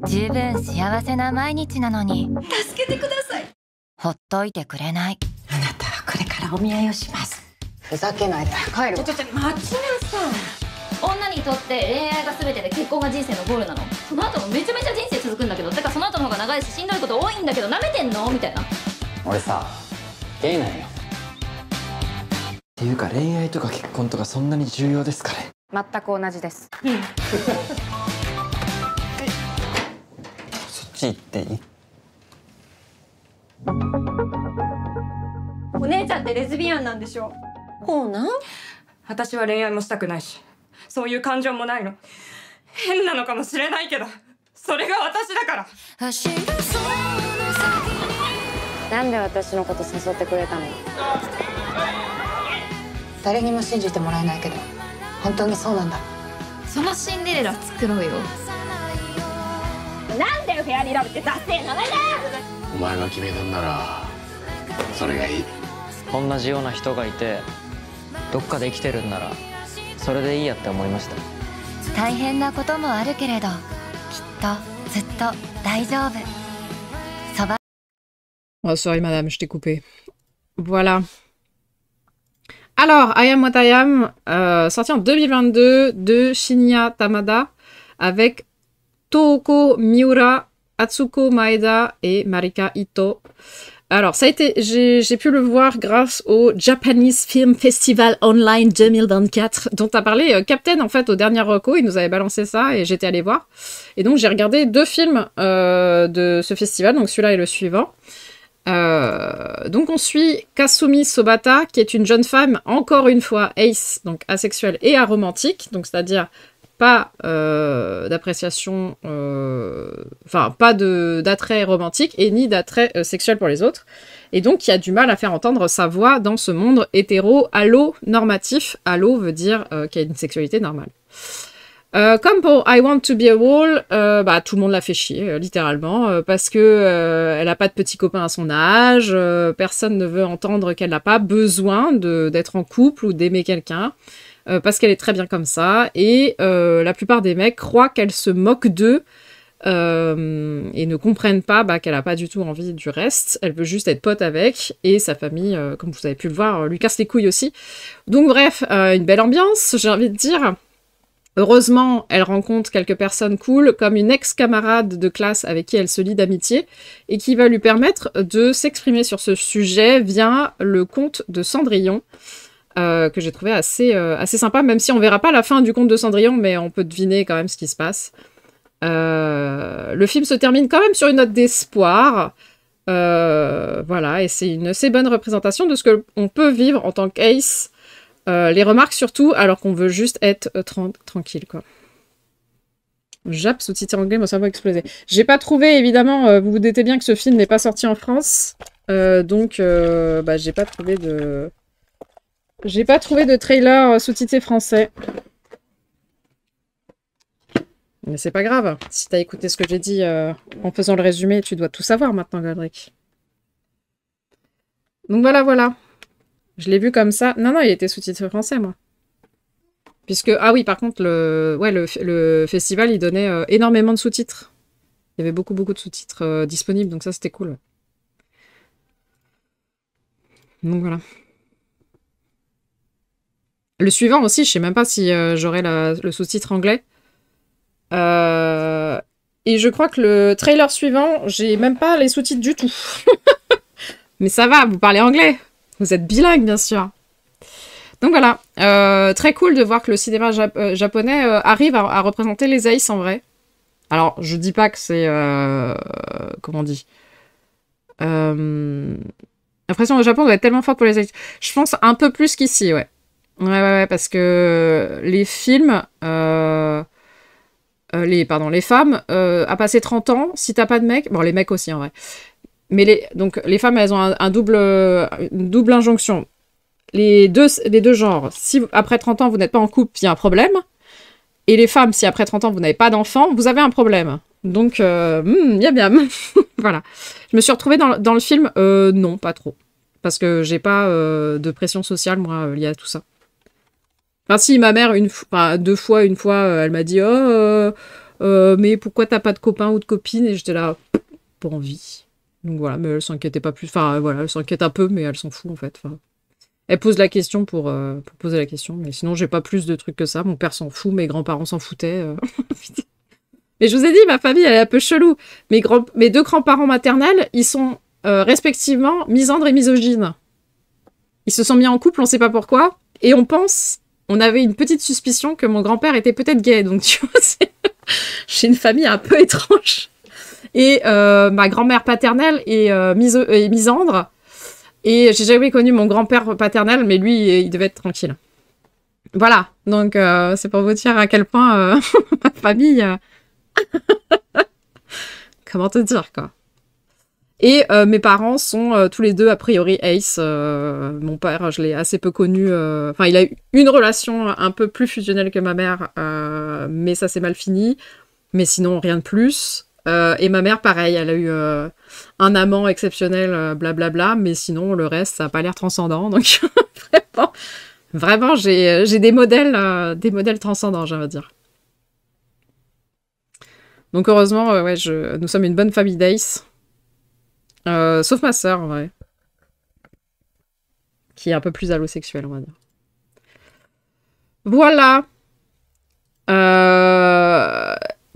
十分幸せな毎日なのに助けてください。ほっといてくれない。あなたはこれからお見合いをします。ふざけないで帰る。ちょ待ちなさい。女にとって恋愛が全てで結婚が人生のゴールなの。その後もめちゃめちゃ人生続くんだけど、てかその後の方が長いししんどいこと多いんだけど、なめてんのみたいな。俺さゲイなんよ。っていうか恋愛とか結婚とかそんなに重要ですかね。全く同じです。そっち行っていい？
お姉ちゃんってレズビアンなんでしょ？こうなん？
私は恋愛もしたくないし、そういう感情もないの。変なのかもしれないけど、それが私だから。走るその先に
なんで私のこと誘ってくれたの？誰にも信じてもらえないけど本当にそうなんだ。
そのシンデレラ作ろうよ。
なんだよフェアリーラブってダセえ名前だよ。
お前が決めたんならそれがいい。
同じような人がいてどっかで生きてるんならそれでいいやって思いました。
大変なこともあるけれどきっとずっと大丈夫。そば
Oh, sorry madame, je t'ai coupé. Voilà. Alors, I Am What I Am, sorti en 2022 de Shinya Tamada avec Tooko Miura, Atsuko Maeda et Marika Ito. Alors, ça a été, j'ai pu le voir grâce au Japanese Film Festival Online 2024 dont a parlé Captain en fait au dernier reco. Il nous avait balancé ça et j'étais allée voir. Et donc, j'ai regardé 2 films de ce festival, donc celui-là et le suivant. Donc on suit Kasumi Sobata, qui est une jeune femme, encore une fois ace, donc asexuelle et aromantique, donc c'est-à-dire pas d'appréciation, enfin pas d'attrait romantique et ni d'attrait sexuel pour les autres, et donc qui a du mal à faire entendre sa voix dans ce monde hétéro-allo-normatif. Allo veut dire qu'il y a une sexualité normale. Comme pour I Want to Be a Wall, bah, tout le monde l'a fait chier, littéralement, parce que elle a pas de petit copain à son âge, personne ne veut entendre qu'elle n'a pas besoin d'être en couple ou d'aimer quelqu'un, parce qu'elle est très bien comme ça, et la plupart des mecs croient qu'elle se moque d'eux, et ne comprennent pas qu'elle a pas du tout envie du reste, elle veut juste être pote avec, et sa famille, comme vous avez pu le voir, lui casse les couilles aussi. Donc bref, une belle ambiance, j'ai envie de dire. Heureusement, elle rencontre quelques personnes cool, comme une ex-camarade de classe avec qui elle se lie d'amitié, et qui va lui permettre de s'exprimer sur ce sujet via le conte de Cendrillon, que j'ai trouvé assez sympa, même si on verra pas la fin du conte de Cendrillon, mais on peut deviner quand même ce qui se passe. Le film se termine quand même sur une note d'espoir, voilà, et c'est une assez bonne représentation de ce qu'on peut vivre en tant qu'ace. Les remarques surtout, alors qu'on veut juste être tranquille, quoi. Jap, sous-titré anglais, mon cerveau a explosé. J'ai pas trouvé, évidemment, vous vous doutez bien que ce film n'est pas sorti en France, donc bah, j'ai pas trouvé de trailer sous-titré français. Mais c'est pas grave, si t'as écouté ce que j'ai dit en faisant le résumé, tu dois tout savoir maintenant, Godric. Donc voilà. Je l'ai vu comme ça. Non, il était sous-titré français, moi. Puisque, ah oui, par contre, le festival, il donnait énormément de sous-titres. Il y avait beaucoup de sous-titres disponibles, donc ça, c'était cool. Donc voilà. Le suivant aussi, je sais même pas si j'aurai le sous-titre anglais. Et je crois que le trailer suivant, j'ai même pas les sous-titres du tout. Mais ça va, vous parlez anglais. Vous êtes bilingue, bien sûr. Donc voilà, très cool de voir que le cinéma japonais arrive à représenter les aces en vrai. Alors, je dis pas que c'est... comment on dit, l'impression au Japon doit être tellement forte pour les aces. Je pense un peu plus qu'ici, ouais. Ouais, parce que les films... les femmes, à passer 30 ans, si t'as pas de mec... Bon, les mecs aussi, en vrai. Mais donc, les femmes, elles ont une double injonction. Les deux genres, si après 30 ans, vous n'êtes pas en couple, il y a un problème. Et les femmes, si après 30 ans, vous n'avez pas d'enfant, vous avez un problème. Donc, miam. Voilà. Je me suis retrouvée dans le film, non, pas trop. Parce que j'ai pas de pression sociale, moi, liée à tout ça. Enfin, si, ma mère, une fois, elle m'a dit « Oh, mais pourquoi t'as pas de copain ou de copine ?» Et j'étais là, pas envie. Donc voilà, mais elle s'inquiétait pas plus. Enfin, voilà, elle s'inquiète un peu, mais elle s'en fout, en fait. Enfin, elle pose la question pour poser la question, mais sinon, j'ai pas plus de trucs que ça. Mon père s'en fout, mes grands-parents s'en foutaient. Mais je vous ai dit, ma famille, elle est un peu chelou. Mes 2 grands-parents maternels, ils sont respectivement misandres et misogynes. Ils se sont mis en couple, on sait pas pourquoi, et on avait une petite suspicion que mon grand-père était peut-être gay, donc tu vois, j'ai une famille un peu étrange. Et ma grand-mère paternelle est misandre. Et j'ai jamais connu mon grand-père paternel, mais lui, il devait être tranquille. Voilà, donc c'est pour vous dire à quel point ma famille... Comment te dire, quoi. Et mes parents sont tous les deux, a priori, ace. Mon père, je l'ai assez peu connu. Enfin, il a eu une relation un peu plus fusionnelle que ma mère, mais ça s'est mal fini. Mais sinon, rien de plus. Et ma mère, pareil, elle a eu un amant exceptionnel, blablabla, mais sinon, le reste, ça n'a pas l'air transcendant. Donc, vraiment, j'ai des modèles transcendants, j'aimerais dire. Donc, heureusement, ouais, nous sommes une bonne famille d'ace. Sauf ma sœur, en vrai. Qui est un peu plus allosexuelle, on va dire. Voilà.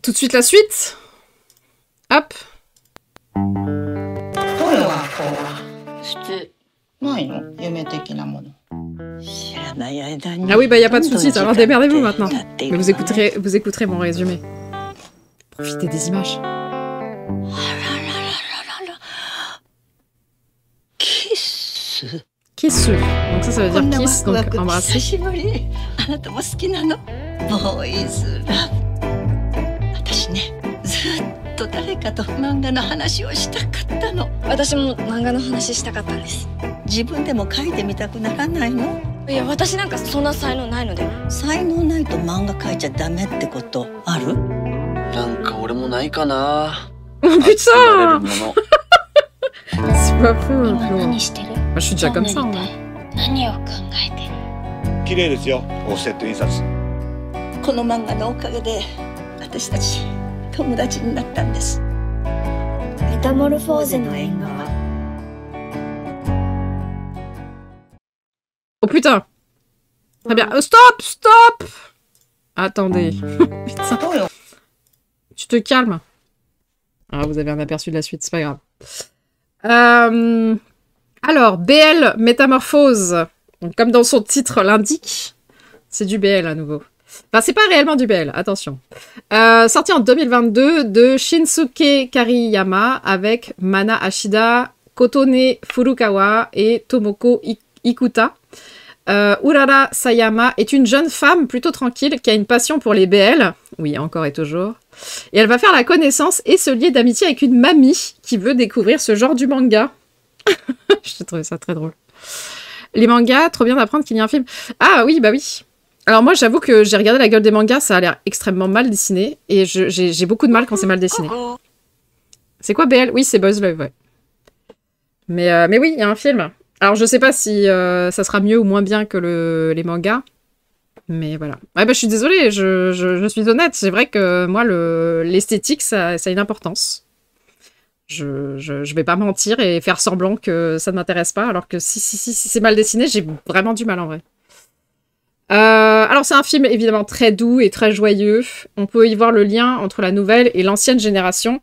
Tout de suite, la suite. Hop. Ah oui, bah y a pas de soucis, alors démerdez-vous maintenant. Mais vous écouterez mon résumé. Profitez des images. Kiss. Donc ça veut dire kiss, donc embrasser. Oh putain. C'est pas fou, moi je suis déjà comme ça, en vrai. Oh putain. Très bien. Stop. Attendez. Putain. Tu te calmes. Ah, vous avez un aperçu de la suite, c'est pas grave. Alors, BL Métamorphose. Donc, comme dans son titre l'indique, c'est du BL à nouveau. Enfin, c'est pas réellement du BL, attention. Sorti en 2022 de Shinsuke Kariyama avec Mana Ashida, Kotone Furukawa et Tomoko Ikuta. Urara Sayama est une jeune femme plutôt tranquille qui a une passion pour les BL. Oui, encore et toujours. Et elle va faire la connaissance et se lier d'amitié avec une mamie qui veut découvrir ce genre du manga. Je trouvais ça très drôle. Les mangas, trop bien d'apprendre qu'il y a un film. Ah oui, bah oui. Alors moi, j'avoue que j'ai regardé la gueule des mangas, ça a l'air extrêmement mal dessiné. Et j'ai beaucoup de mal quand c'est mal dessiné. C'est quoi BL? Oui, c'est Boys Love, ouais. Mais oui, il y a un film. Alors je sais pas si ça sera mieux ou moins bien que les mangas. Mais voilà. Ouais, bah, je suis désolée, je suis honnête. C'est vrai que moi, l'esthétique, ça a une importance. Je vais pas mentir et faire semblant que ça ne m'intéresse pas, alors que si c'est mal dessiné, j'ai vraiment du mal en vrai. Alors c'est un film évidemment très doux et très joyeux. On peut y voir le lien entre la nouvelle et l'ancienne génération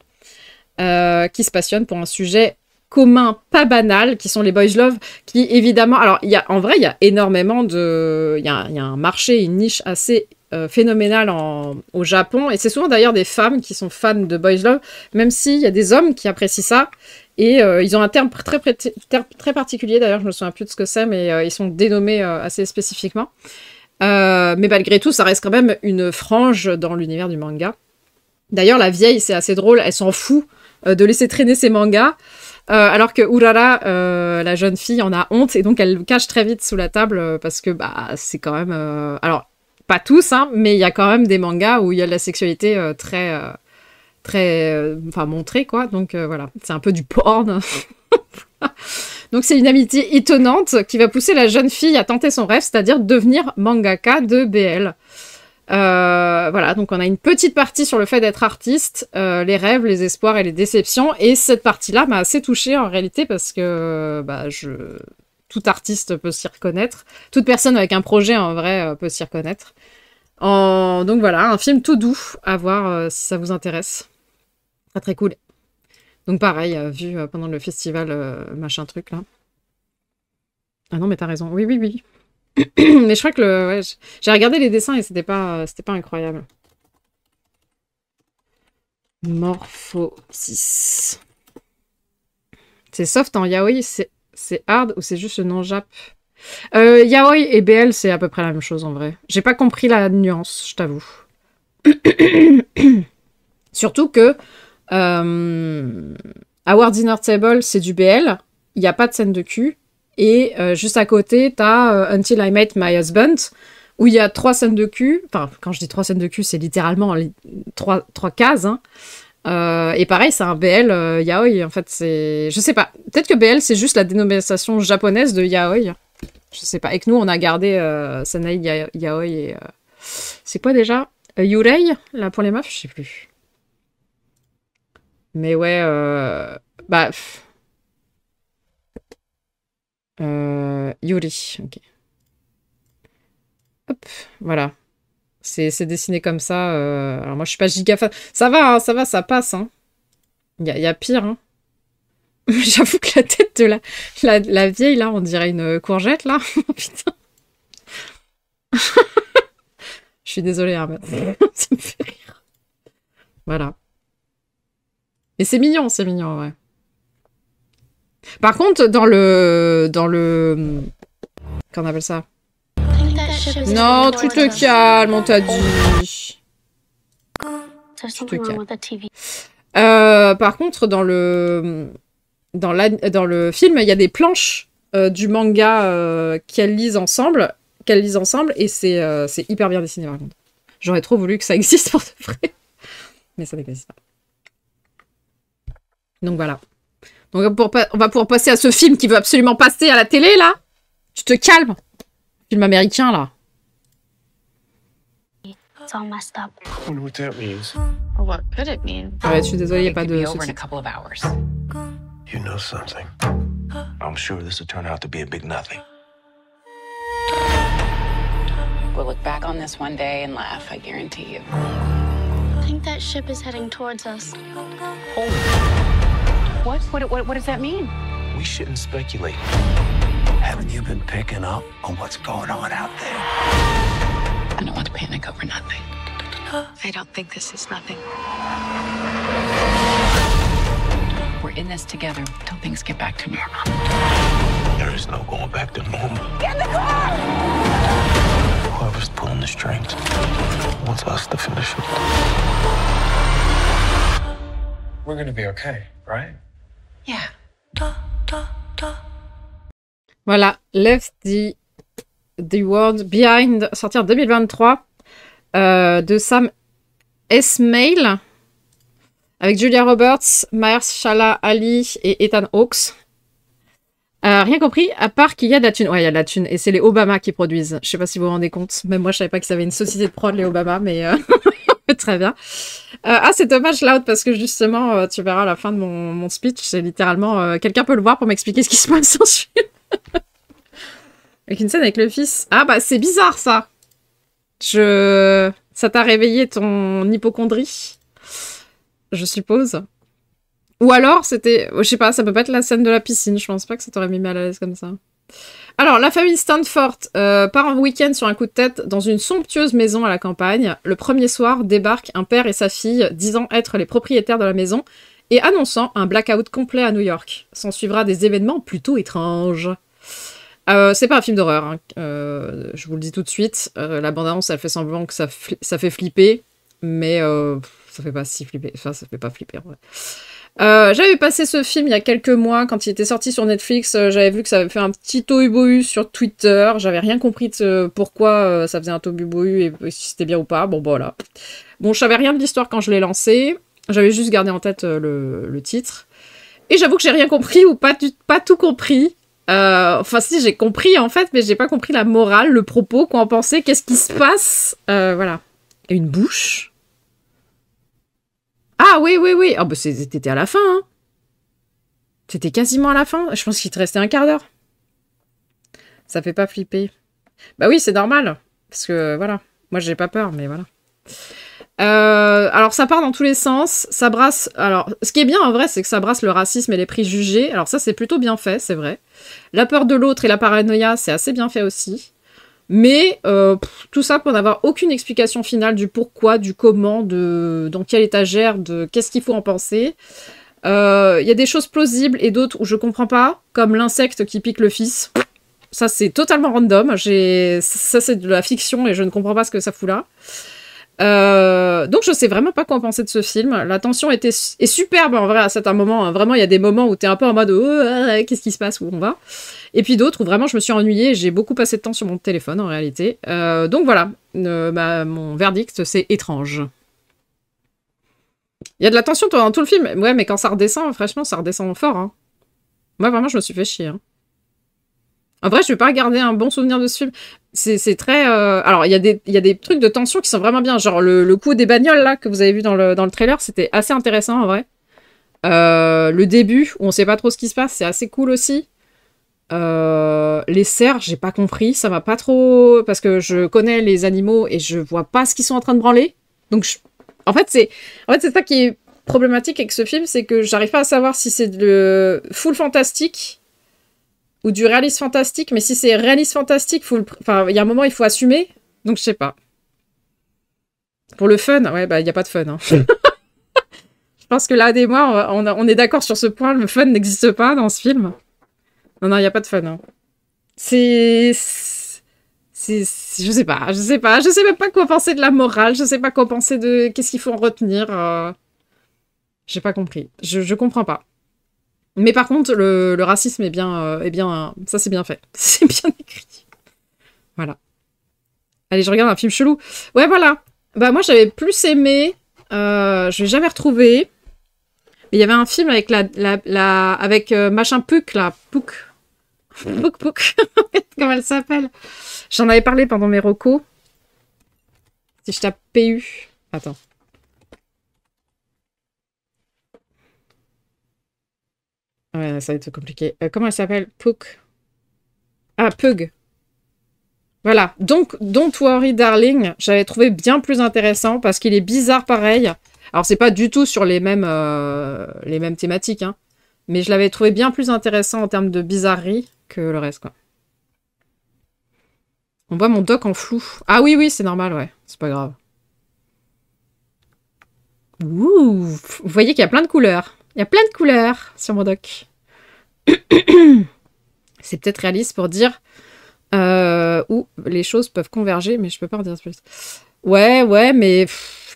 qui se passionne pour un sujet commun, pas banal, qui sont les boys love, qui évidemment... Alors en vrai, il y a énormément de... Il y a un marché, une niche assez... phénoménal au Japon, et c'est souvent d'ailleurs des femmes qui sont fans de boys love, même s'il y a des hommes qui apprécient ça, et ils ont un terme très particulier, d'ailleurs je me souviens plus de ce que c'est, mais ils sont dénommés assez spécifiquement. Mais malgré tout, ça reste quand même une frange dans l'univers du manga. D'ailleurs, la vieille, c'est assez drôle, elle s'en fout de laisser traîner ses mangas, alors que Urara, la jeune fille, en a honte, et donc elle le cache très vite sous la table, parce que bah, c'est quand même... Alors, pas tous, hein, mais il y a quand même des mangas où il y a de la sexualité enfin, montrée, quoi. Donc voilà, c'est un peu du porn. Donc c'est une amitié étonnante qui va pousser la jeune fille à tenter son rêve, c'est-à-dire devenir mangaka de BL. Voilà, donc on a une petite partie sur le fait d'être artiste, les rêves, les espoirs et les déceptions, et cette partie-là m'a assez touchée en réalité parce que bah, tout artiste peut s'y reconnaître, toute personne avec un projet en vrai peut s'y reconnaître. Donc voilà, un film tout doux à voir si ça vous intéresse. Très très cool. Donc pareil, vu pendant le festival machin truc là. Ah non mais t'as raison, oui. Mais je crois que ouais, j'ai regardé les dessins et c'était pas incroyable. Morphosis. C'est soft en yaoi, c'est hard ou c'est juste le nom jap? Yaoi et BL, c'est à peu près la même chose en vrai. J'ai pas compris la nuance, je t'avoue. Our Dinner Table, c'est du BL. Il n'y a pas de scène de cul. Et juste à côté, t'as Until I Met My Husband, où il y a 3 scènes de cul. Enfin, quand je dis 3 scènes de cul, c'est littéralement 3 cases. Hein. Et pareil, c'est un BL yaoi. En fait, c'est... Je sais pas. Peut-être que BL, c'est juste la dénomination japonaise de yaoi. Je sais pas. Et que nous, on a gardé Sanai yaoi et... C'est quoi déjà Yurei, là, pour les meufs? Je sais plus. Mais ouais, bah... Yuri, ok. Hop, voilà. C'est dessiné comme ça. Alors moi, je suis pas giga fan. Ça va, hein, ça passe. Hein. Y a pire. Hein. J'avoue que la tête de la vieille, là, on dirait une courgette, là. Putain. Je suis désolée, hein, mais ça me fait rire. Voilà. Et c'est mignon, ouais. Par contre, dans le... Qu'on appelle ça? Non, tu te calmes, on t'a dit. Tu te calmes. Par contre, dans le film, il y a des planches du manga qu'elles lisent ensemble, et c'est hyper bien dessiné, par contre. J'aurais trop voulu que ça existe pour de vrai. Mais ça n'existe pas. Donc voilà. Donc on va pouvoir passer à ce film qui veut absolument passer à la télé, là. Tu te calmes. Film américain, là.
It's all messed up. I wonder what that means.
Or what could it mean?
Ouais, je suis désolée, il n'y a pas de...
You know something. I'm sure this will turn out to be a big nothing.
We'll look back on this one day and laugh, I guarantee you.
I think that ship is heading towards us.
Oh. What does that mean?
We shouldn't speculate. Haven't you been picking up on what's going on out there?
I don't want to panic over nothing.
I don't think this is nothing.
We're in this together until things get back to normal.
There is no going back to normal.
Get in the car!
Whoever's pulling the strings wants us to finish it. We're gonna be okay, right?
Yeah.
Voilà, Left the World Behind, sorti en 2023, de Sam Esmail, avec Julia Roberts, Mahershala Ali et Ethan Hawke. Rien compris, à part qu'il y a de la thune. Ouais, il y a de la thune, et c'est les Obama qui produisent. Je sais pas si vous vous rendez compte, même moi je savais pas qu'ils avaient une société de prod, les Obama, mais très bien. C'est dommage, Loud, parce que justement, tu verras à la fin de mon speech, c'est littéralement... quelqu'un peut le voir pour m'expliquer ce qui se passe dans ce film. Avec une scène avec le fils. Ah bah, c'est bizarre, ça. Ça t'a réveillé ton hypocondrie, je suppose. Ou alors, c'était... Je sais pas, ça peut pas être la scène de la piscine. Je pense pas que ça t'aurait mis mal à l'aise comme ça. Alors, la famille Stanford part en week-end sur un coup de tête dans une somptueuse maison à la campagne. Le premier soir, débarquent un père et sa fille, disant être les propriétaires de la maison, et annonçant un blackout complet à New York. S'en suivra des événements plutôt étranges. C'est pas un film d'horreur, hein. Je vous le dis tout de suite. La bande-annonce, elle fait semblant que ça fait flipper, mais ça fait pas si flipper. Enfin, ça fait pas flipper, en vrai. J'avais passé ce film il y a quelques mois, quand il était sorti sur Netflix. J'avais vu que ça avait fait un petit tohu-bohu sur Twitter. J'avais rien compris de pourquoi ça faisait un tohu-bohu et si c'était bien ou pas. Bon, voilà. Bon, je savais rien de l'histoire quand je l'ai lancé. J'avais juste gardé en tête le titre. Et j'avoue que j'ai rien compris ou pas tout compris. Enfin, si, j'ai compris en fait, mais j'ai pas compris la morale, le propos, quoi en penser, qu'est-ce qui se passe. Voilà. Et une bouche. Ah oui. Ah bah t'étais à la fin, hein. T'étais quasiment à la fin. Je pense qu'il te restait un quart d'heure. Ça fait pas flipper. Bah oui, c'est normal. Parce que, voilà. Moi, j'ai pas peur, mais voilà. Alors, ça part dans tous les sens. Ça brasse... Alors, ce qui est bien, en vrai, c'est que ça brasse le racisme et les préjugés. Alors ça, c'est plutôt bien fait, c'est vrai. La peur de l'autre et la paranoïa, c'est assez bien fait aussi. Mais tout ça pour n'avoir aucune explication finale du pourquoi, du comment, dans quelle étagère, de qu'est-ce qu'il faut en penser. Il y a des choses plausibles et d'autres où je comprends pas, comme l'insecte qui pique le fils. Ça, c'est totalement random. Ça, c'est de la fiction et je ne comprends pas ce que ça fout là. Donc je sais vraiment pas quoi penser de ce film. La tension est superbe en vrai à certains moments. Hein. Vraiment, il y a des moments où t'es un peu en mode qu'est-ce qui se passe, où on va. Et puis d'autres où vraiment je me suis ennuyée. J'ai beaucoup passé de temps sur mon téléphone en réalité. Donc voilà, mon verdict c'est étrange. Il y a de la tension dans tout le film. Ouais, mais quand ça redescend, franchement, ça redescend fort. Hein. Moi vraiment, je me suis fait chier. Hein. En vrai, je vais pas garder un bon souvenir de ce film. C'est très... Alors, il y a des trucs de tension qui sont vraiment bien. Genre, le coup des bagnoles, là, que vous avez vu dans le trailer, c'était assez intéressant, en vrai. Le début, où on sait pas trop ce qui se passe, c'est assez cool aussi. Les cerfs, j'ai pas compris. Ça m'a pas trop... Parce que je connais les animaux et je vois pas ce qu'ils sont en train de branler. Donc, en fait, c'est ça qui est problématique avec ce film, c'est que j'arrive pas à savoir si c'est le full fantastique ou du réalisme fantastique, mais si c'est réalisme fantastique, enfin, il y a un moment, il faut assumer, donc je sais pas. Pour le fun, ouais, bah, il n'y a pas de fun. Hein. Je pense que là, et moi, on est d'accord sur ce point, le fun n'existe pas dans ce film. Non, il n'y a pas de fun. Hein. Je sais pas, je sais même pas quoi penser de la morale, je sais pas quoi penser de qu'est-ce qu'il faut en retenir. J'ai pas compris, je comprends pas. Mais par contre, le racisme est bien, ça c'est bien fait. C'est bien écrit. Voilà. Allez, je regarde un film chelou. Ouais, voilà. Bah moi, j'avais plus aimé. Je l'ai jamais retrouvé. Mais il y avait un film avec avec machin Puck, là. Puck. Comment elle s'appelle? J'en avais parlé pendant mes recos. Si je tape PU. Attends. Ouais, ça va être compliqué. Comment elle s'appelle? Puck. Ah, Pug. Voilà. Donc, Don't Worry Darling, j'avais trouvé bien plus intéressant parce qu'il est bizarre pareil. Alors, c'est pas du tout sur les mêmes thématiques, hein. Mais je l'avais trouvé bien plus intéressant en termes de bizarrerie que le reste, quoi. On voit mon doc en flou. Ah oui, c'est normal, ouais. C'est pas grave. Ouh, vous voyez qu'il y a plein de couleurs. Il y a plein de couleurs sur mon doc. C'est peut-être réaliste pour dire où les choses peuvent converger, mais je peux pas en dire plus. Ouais, mais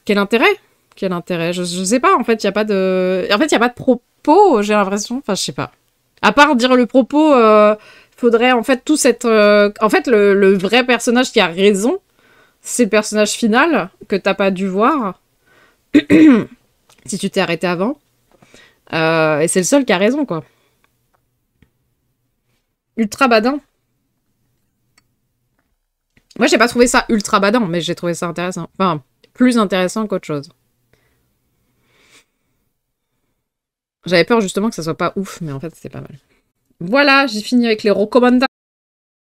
quel intérêt? Quel intérêt? Je sais pas, en fait, il n'y a pas de... En fait, il n'y a pas de propos, j'ai l'impression. Enfin, je sais pas. À part dire le propos, faudrait en fait tout cette... En fait, le vrai personnage qui a raison, c'est le personnage final que t'as pas dû voir. Si tu t'es arrêté avant. Et c'est le seul qui a raison, quoi. Ultra badin. Moi, j'ai pas trouvé ça ultra badin, mais j'ai trouvé ça intéressant. Enfin, plus intéressant qu'autre chose. J'avais peur justement que ça soit pas ouf, mais en fait, c'était pas mal. Voilà, j'ai fini avec les recommandations.